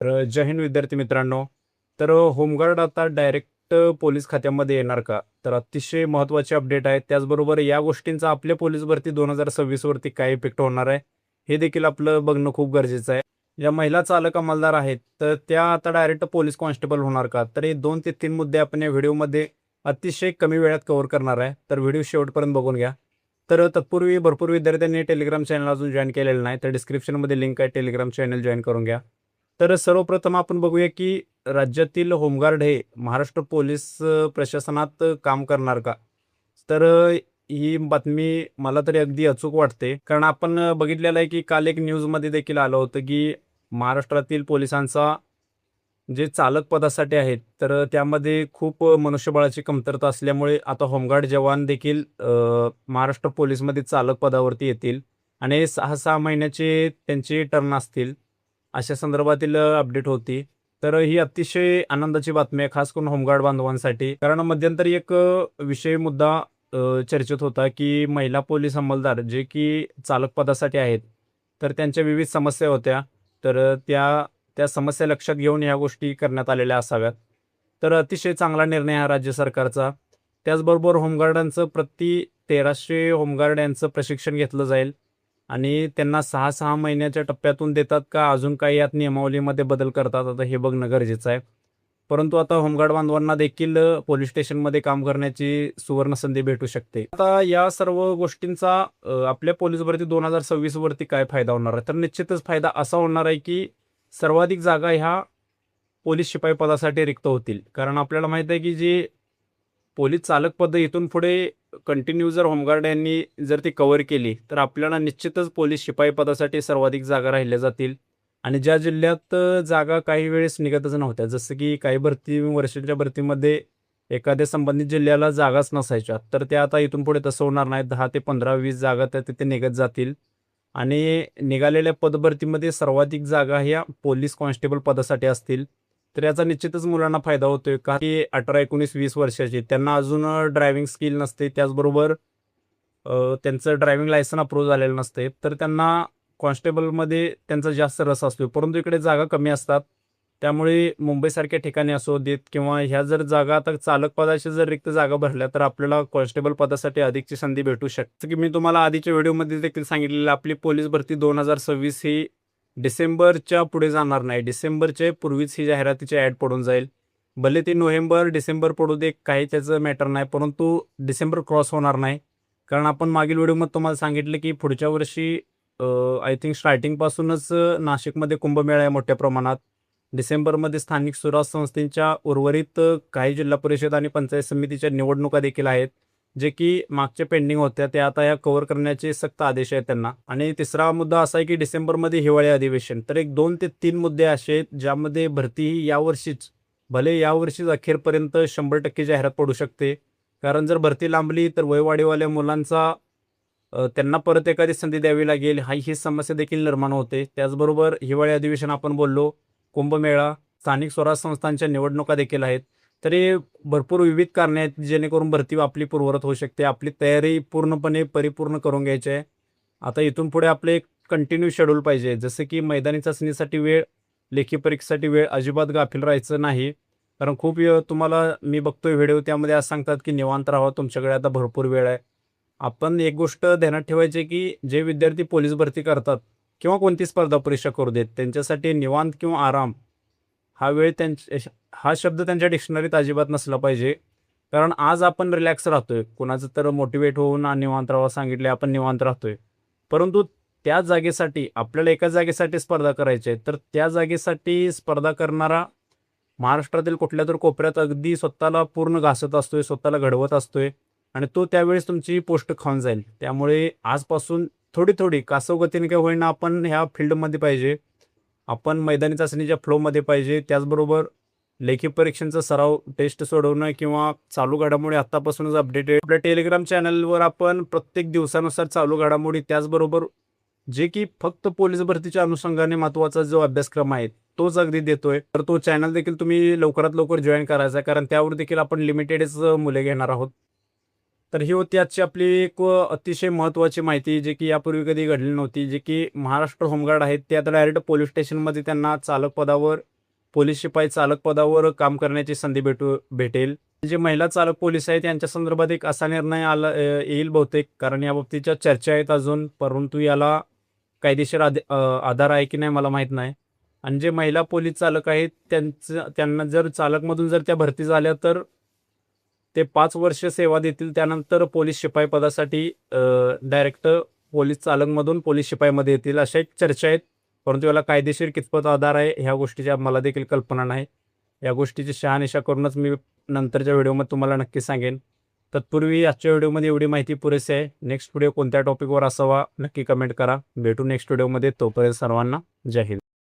जय हिंद विद्यार्थी मित्रांनो. होमगार्ड आता डायरेक्ट पोलीस खात्यामध्ये येणार का? तर अतिशय महत्त्वाचे अपडेट आहे. त्याचबरोबर या गोष्टींचा आपल्या पोलीस भरती 2026 वरती काय इफेक्ट होणार आहे, हे देखील आपलं बघणं खूप गरजेचं आहे. ज्या महिला चालक अंमलदार आहेत, तर त्या आता डायरेक्ट पोलीस कॉन्स्टेबल होणार का? तर हे 2 ते 3 मुद्दे आपण या व्हिडिओमध्ये अतिशय कमी वेळात कव्हर करणार आहे. तर व्हिडिओ शेवटपर्यंत बघून घ्या. तत्पूर्वी भरपूर विद्यार्थ्यांनी टेलिग्राम चॅनल अजून जॉइन केलेलं नाही, तर डिस्क्रिप्शनमध्ये लिंक आहे, टेलिग्राम चॅनल जॉइन करून घ्या. सर्वप्रथम आपण बघूया की राज्यातील होमगार्ड हे महाराष्ट्र पोलीस प्रशासनात काम करणार का? ही बातमी मला तरी अगदी अचूक वाटते. कारण आपण बघितलेलं आहे की काल एक न्यूजमध्ये देखील आलं होतं की महाराष्ट्रातील पोलिसांचा जे चालक पदासाठी आहेत, त्यामध्ये खूप मनुष्यबळाची कमतरता असल्यामुळे आता होमगार्ड जवान देखील महाराष्ट्र पोलीसमध्ये चालक पदावरती येतील आणि 6-6 महिन्याचे त्यांचे टर्न असतील. अशा संदर्भातील अपडेट होती. ही अतिशय आनंदाची बातमी आहे, खास करून होमगार्ड बांधवांसाठी. कारण मध्यंतरी एक विषय मुद्दा चर्चेत होता, की महिला पोलीस अंमलदार जे की चालक पदासाठी आहेत, तर त्यांच्या विविध समस्या होत्या. त्या त्या समस्या लक्षात घेऊन ह्या गोष्टी करण्यात आलेल्या असाव्यात. अतिशय चांगला निर्णय हा राज्य सरकारचा. त्याचबरोबर होमगार्डांचं प्रति 1300 होमगार्ड यांचं प्रशिक्षण घेतलं जाईल आणि त्यांना 6-6 महिन्याच्या टप्प्यातून देतात का अजून काही यात नियमावलीमध्ये बदल करतात, आता हे बघणं गरजेचं आहे. परंतु आता होमगार्ड बांधवांना देखील पोलीस स्टेशनमध्ये काम करण्याची सुवर्ण संधी भेटू शकते. आता या सर्व गोष्टींचा आपल्या पोलीस भरती 2026 वरती काय फायदा होणार आहे? तर निश्चितच फायदा असा होणार आहे की सर्वाधिक जागा ह्या पोलीस शिपाई पदासाठी रिक्त होतील. कारण आपल्याला माहित आहे की जे पोलीस चालक पद इथून पुढे कंटिन्यू जर होमगार्ड यांनी जर ती कव्हर केली, तर आपल्याला निश्चितच पोलीस शिपाई पदासाठी सर्वाधिक जागा राहिल्या जातील. आणि ज्या जिल्ह्यात जागा काही वेळेस निघतच नव्हत्या, जसं की काही वर्षाच्या भरतीमध्ये एखाद्या संबंधित जिल्ह्याला जागाच नसायच्या, तर त्या आता इथून पुढे तसं होणार नाही. 10 ते 15-20 जागा त्या तिथे निघत जातील आणि निघालेल्या पदभरतीमध्ये सर्वाधिक जागा ह्या पोलीस कॉन्स्टेबल पदासाठी असतील. तर याचा निश्चितच मुलांना फायदा होतोय, का की 18, 19, 20 वर्षाचे त्यांना अजून ड्रायव्हिंग स्किल नसते. त्याचबरोबर त्यांचं ड्रायव्हिंग लायसन अप्रूव्ह झालेलं नसते, तर त्यांना कॉन्स्टेबलमध्ये त्यांचा जास्त रस असतो. परंतु इकडे जागा कमी असतात. त्यामुळे मुंबईसारख्या ठिकाणी असू देत किंवा ह्या जर जागा आता चालक पदाच्या जर रिक्त जागा भरल्या, तर आपल्याला कॉन्स्टेबल पदासाठी अधिकची संधी भेटू शकते. की मी तुम्हाला आधीच्या व्हिडिओमध्ये देखील सांगितलेलं, आपली पोलीस भरती 2026 ही डिसेंबरच्या पुढे जाणार नाही. डिसेंबरच्या पूर्वीच ही जाहिरातीची ॲड पडून जाईल. भले ती नोव्हेंबर, डिसेंबर पडू दे, काही त्याचं मॅटर नाही, परंतु डिसेंबर क्रॉस होणार नाही. कारण आपण मागील व्हिडिओमध्ये तुम्हाला सांगितलं की पुढच्या वर्षी आय थिंक स्टार्टिंगपासूनच नाशिकमध्ये कुंभमेळा आहे मोठ्या प्रमाणात. डिसेंबरमध्ये स्थानिक स्वराज संस्थेच्या उर्वरित काही जिल्हा परिषद आणि पंचायत समितीच्या निवडणुका देखील आहेत, जे की मागच्या पेंडिंग होत्या, त्या आता या कव्हर करण्याचे सक्त आदेश आहेत त्यांना. आणि तिसरा मुद्दा असा आहे की डिसेंबरमध्ये हिवाळी अधिवेशन. तर एक 2 ते 3 मुद्दे असे आहेत ज्यामध्ये भरती ही यावर्षीच, भले यावर्षीच अखेरपर्यंत 100% जाहिरात पडू शकते. कारण जर भरती लांबली तर वयवाढीवाल्या मुलांचा त्यांना परत एखादी संधी द्यावी लागेल, ही समस्या देखील निर्माण होते. त्याचबरोबर हिवाळी अधिवेशन आपण बोललो, कुंभमेळा, स्थानिक स्वराज संस्थांच्या निवडणुका देखील आहेत. तर हे भरपूर विविध कारणे आहेत जेणेकरून भरती आपली पूर्ववत होऊ शकते. आपली तयारी पूर्णपणे परिपूर्ण करून घ्यायची आहे. आता इथून पुढे आपले एक कंटिन्यू शेड्यूल पाहिजे, जसं की मैदानी चाचणीसाठी वेळ, लेखी परीक्षेसाठी वेळ, अजिबात गाफील राहायचं नाही. कारण खूप तुम्हाला मी बघतोय व्हिडिओ, त्यामध्ये असं सांगतात की निवांत राहा, तुमच्याकडे आता भरपूर वेळ आहे. आपण एक गोष्ट ध्यानात ठेवायची की जे विद्यार्थी पोलीस भरती करतात किंवा कोणती स्पर्धा परीक्षा करू देत, त्यांच्यासाठी निवांत किंवा आराम हा वेळ हा शब्द त्यांच्या डिक्शनरीत अजिबात नसला पाहिजे. कारण आज आपण रिलॅक्स राहतोय, कोणाचं तर मोटिवेट होऊन निवांत राहावं सांगितले, आपण निवांत राहतोय. परंतु त्या जागेसाठी आपल्याला एका जागेसाठी स्पर्धा करायची आहे, तर त्या जागेसाठी स्पर्धा करणारा महाराष्ट्रातील कुठल्या तर कोपऱ्यात अगदी स्वतःला पूर्ण घासत असतोय, स्वतःला घडवत असतोय आणि तो त्यावेळेस तुमची पोस्ट खाऊन जाईल. त्यामुळे आजपासून थोडी-थोडी कासवगतीने का होईना आपण ह्या फील्डमध्ये पाहिजे. आपण मैदानी चाचणीच्या फ्लोमध्ये पाहिजे. त्याचबरोबर लेखी परीक्षांचा सराव, टेस्ट सोडवणं किंवा चालू घडामोडी आत्तापासूनच अपडेटेड आपल्या टेलिग्राम चॅनलवर आपण प्रत्येक दिवसानुसार चालू घडामोडी, त्याचबरोबर जे की फक्त पोलीस भरतीच्या अनुषंगाने महत्त्वाचा जो अभ्यासक्रम आहे तोच अगदी देतोय. तर तो चॅनल देखील तुम्ही लवकरात लवकर जॉईन करायचा, कारण त्यावर देखील आपण लिमिटेडच मुले घेणार आहोत. तर ही होती आजची आपली एक अतिशय महत्त्वाची माहिती, जी की यापूर्वी कधी घडली नव्हती. जे की महाराष्ट्र होमगार्ड आहेत, ते आता डायरेक्ट पोलीस स्टेशनमध्ये त्यांना चालक पदावर, पोलीस शिपाई चालक पदावर काम करण्याची संधी भेटेल. जे महिला चालक पोलीस आहेत यांच्या संदर्भात एक असा निर्णय येईल बहुतेक, कारण याबाबतीच्या चर्चा आहेत अजून, परंतु याला कायदेशीर आधार आहे की नाही मला माहीत नाही. आणि जे महिला पोलीस चालक आहेत त्यांना जर चालकमधून जर त्या भरती झाल्या, तर ते 5 वर्ष सेवा देतील. त्यानंतर पोलीस शिपाई पदासाठी डायरेक्ट पोलीस चालकमधून पोलीस शिपाईमध्ये येतील, अशा एक चर्चा आहेत. परंतु याला कायदेशीर कितपत आधार आहे ह्या गोष्टीची मला देखील कल्पना नाही. या गोष्टीची शहानिशा करूनच मी नंतरच्या व्हिडिओमध्ये तुम्हाला नक्की सांगेन. तत्पूर्वी आजच्या व्हिडिओमध्ये एवढी माहिती पुरेशी आहे. नेक्स्ट व्हिडिओ कोणत्या टॉपिकवर असावा नक्की कमेंट करा. भेटू नेक्स्ट व्हिडिओमध्ये. तोपर्यंत सर्वांना जय हिंद.